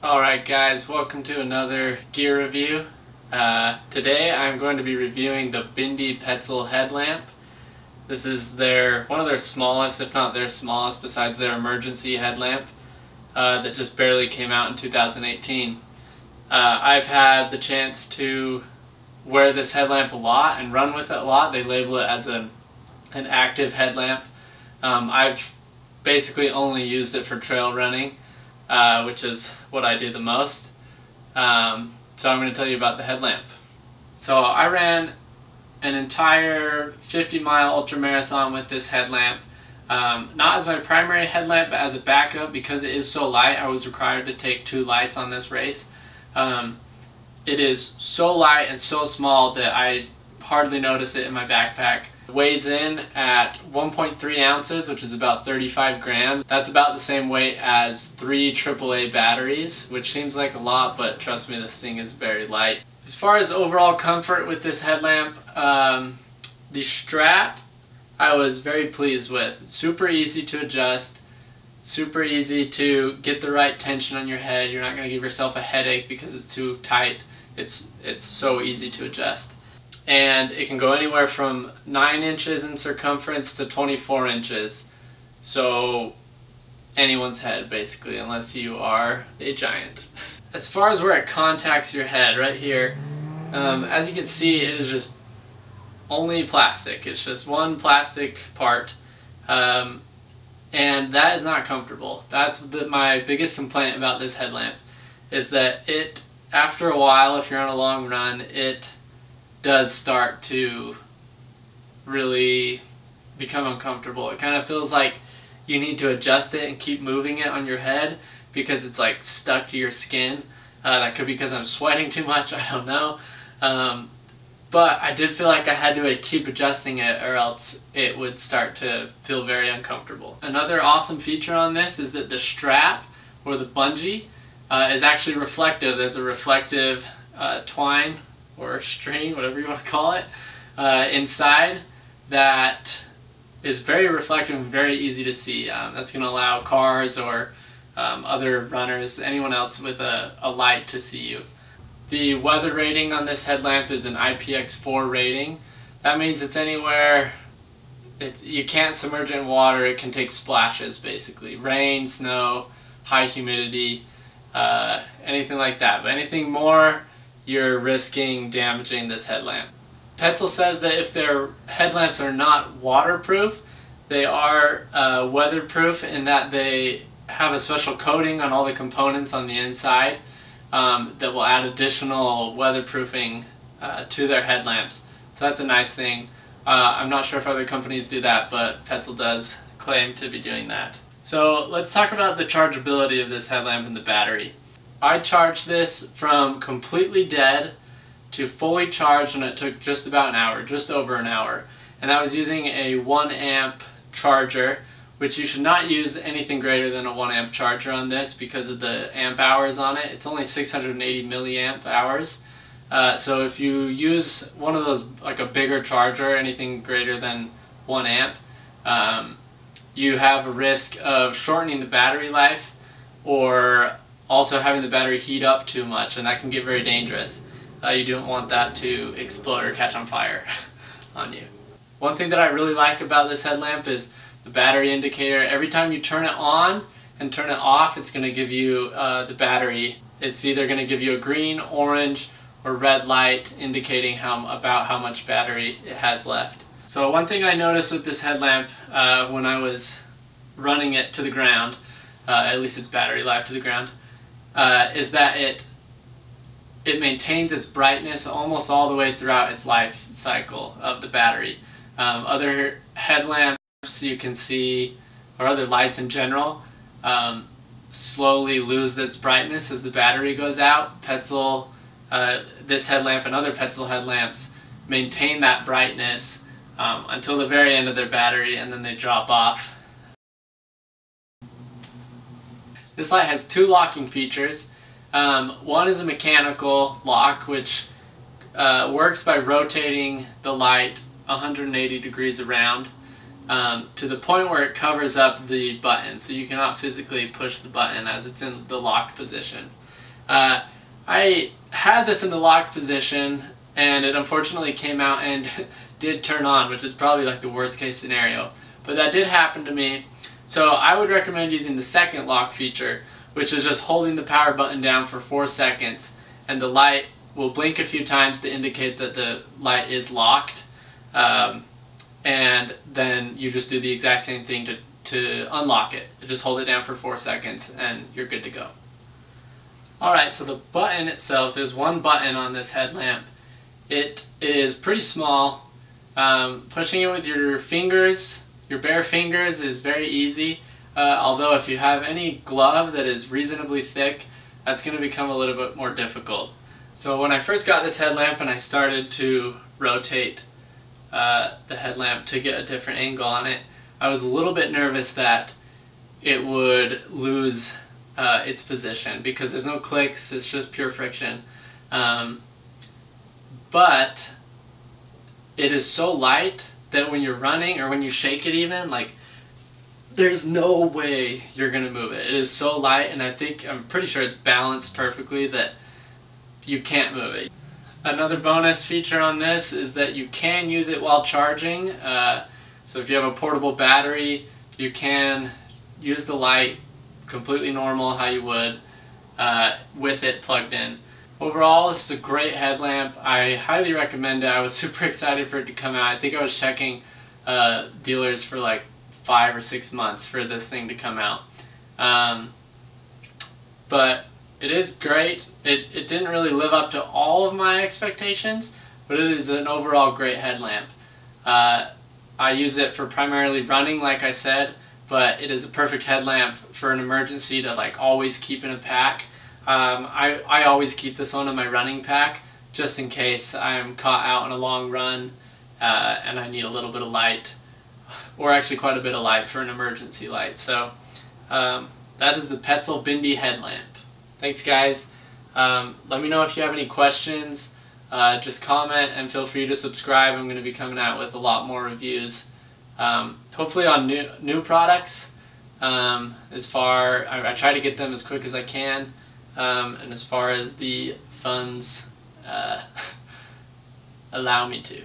Alright guys, welcome to another gear review. Today I'm going to be reviewing the Bindi Petzl Headlamp. This is one of their smallest, if not their smallest, besides their emergency headlamp that just barely came out in 2018. I've had the chance to wear this headlamp a lot and run with it a lot. They label it as an active headlamp. I've basically only used it for trail running. Which is what I do the most. So I'm going to tell you about the headlamp. So I ran an entire 50-mile ultramarathon with this headlamp. Not as my primary headlamp, but as a backup. Because it is so light, I was required to take 2 lights on this race. It is so light and so small that I hardly notice it in my backpack. It weighs in at 1.3 ounces, which is about 35 grams. That's about the same weight as 3 AAA batteries, which seems like a lot, but trust me, this thing is very light. As far as overall comfort with this headlamp, the strap I was very pleased with. It's super easy to adjust, super easy to get the right tension on your head. You're not going to give yourself a headache because it's too tight. It's so easy to adjust. And it can go anywhere from 9 inches in circumference to 24 inches. So anyone's head basically, unless you are a giant. As far as where it contacts your head, right here, as you can see, it is just only plastic. It's just one plastic part. And that is not comfortable. That's my biggest complaint about this headlamp, is that after a while, if you're on a long run, it does start to really become uncomfortable. It kind of feels like you need to adjust it and keep moving it on your head because it's like stuck to your skin. That could be because I'm sweating too much, I don't know. But I did feel like I had to keep adjusting it or else it would start to feel very uncomfortable. Another awesome feature on this is that the strap, or the bungee, is actually reflective. There's a reflective twine or string, whatever you want to call it, inside that is very reflective and very easy to see. That's going to allow cars or other runners, anyone else with a light, to see you. The weather rating on this headlamp is an IPX4 rating. That means it's anywhere, you can't submerge it in water, it can take splashes basically. Rain, snow, high humidity, anything like that. But anything more, you're risking damaging this headlamp. Petzl says that if their headlamps are not waterproof, they are weatherproof in that they have a special coating on all the components on the inside that will add additional weatherproofing to their headlamps. So that's a nice thing. I'm not sure if other companies do that, but Petzl does claim to be doing that. So let's talk about the chargeability of this headlamp and the battery. I charged this from completely dead to fully charged, and it took just about an hour, just over an hour. And I was using a 1 amp charger, which you should not use anything greater than a 1 amp charger on this because of the amp hours on it. It's only 680 milliamp hours. So if you use one of those, like a bigger charger, anything greater than 1 amp, you have a risk of shortening the battery life, or also having the battery heat up too much, and that can get very dangerous. You don't want that to explode or catch on fire on you. One thing that I really like about this headlamp is the battery indicator. Every time you turn it on and turn it off, it's going to give you the battery. It's either going to give you a green, orange, or red light indicating about how much battery it has left. So one thing I noticed with this headlamp when I was running it to the ground, at least its battery life to the ground, is that it maintains its brightness almost all the way throughout its life cycle of the battery. Other headlamps you can see, or other lights in general, slowly lose its brightness as the battery goes out. Petzl, this headlamp and other Petzl headlamps maintain that brightness until the very end of their battery, and then they drop off. This light has 2 locking features. One is a mechanical lock, which works by rotating the light 180 degrees around. to the point where it covers up the button, so you cannot physically push the button as it's in the locked position. I had this in the locked position, and it unfortunately came out and did turn on, which is probably like the worst case scenario. But that did happen to me. So I would recommend using the second lock feature, which is just holding the power button down for 4 seconds, and the light will blink a few times to indicate that the light is locked. And then you just do the exact same thing to unlock it. Just hold it down for 4 seconds and you're good to go. Alright, so the button itself, there's one button on this headlamp. It is pretty small. Pushing it with your fingers, your bare fingers, is very easy. Although if you have any glove that is reasonably thick, that's going to become a little bit more difficult. So when I first got this headlamp and I started to rotate the headlamp to get a different angle on it, I was a little bit nervous that it would lose its position because there's no clicks, it's just pure friction. But it is so light that when you're running or when you shake it even, like, there's no way you're gonna move it. It is so light, and I'm pretty sure it's balanced perfectly that you can't move it. Another bonus feature on this is that you can use it while charging. So if you have a portable battery, you can use the light completely normal how you would with it plugged in. Overall, this is a great headlamp. I highly recommend it. I was super excited for it to come out. I think I was checking dealers for like 5 or 6 months for this thing to come out. But it is great. It didn't really live up to all of my expectations, but it is an overall great headlamp. I use it for primarily running, like I said, but it is a perfect headlamp for an emergency to like always keep in a pack. I always keep this one in my running pack just in case I'm caught out on a long run and I need a little bit of light, or actually quite a bit of light for an emergency light. So that is the Petzl Bindi Headlamp. Thanks guys. Let me know if you have any questions. Just comment and feel free to subscribe. I'm going to be coming out with a lot more reviews. Hopefully on new products. I try to get them as quick as I can. And as far as the funds allow me to.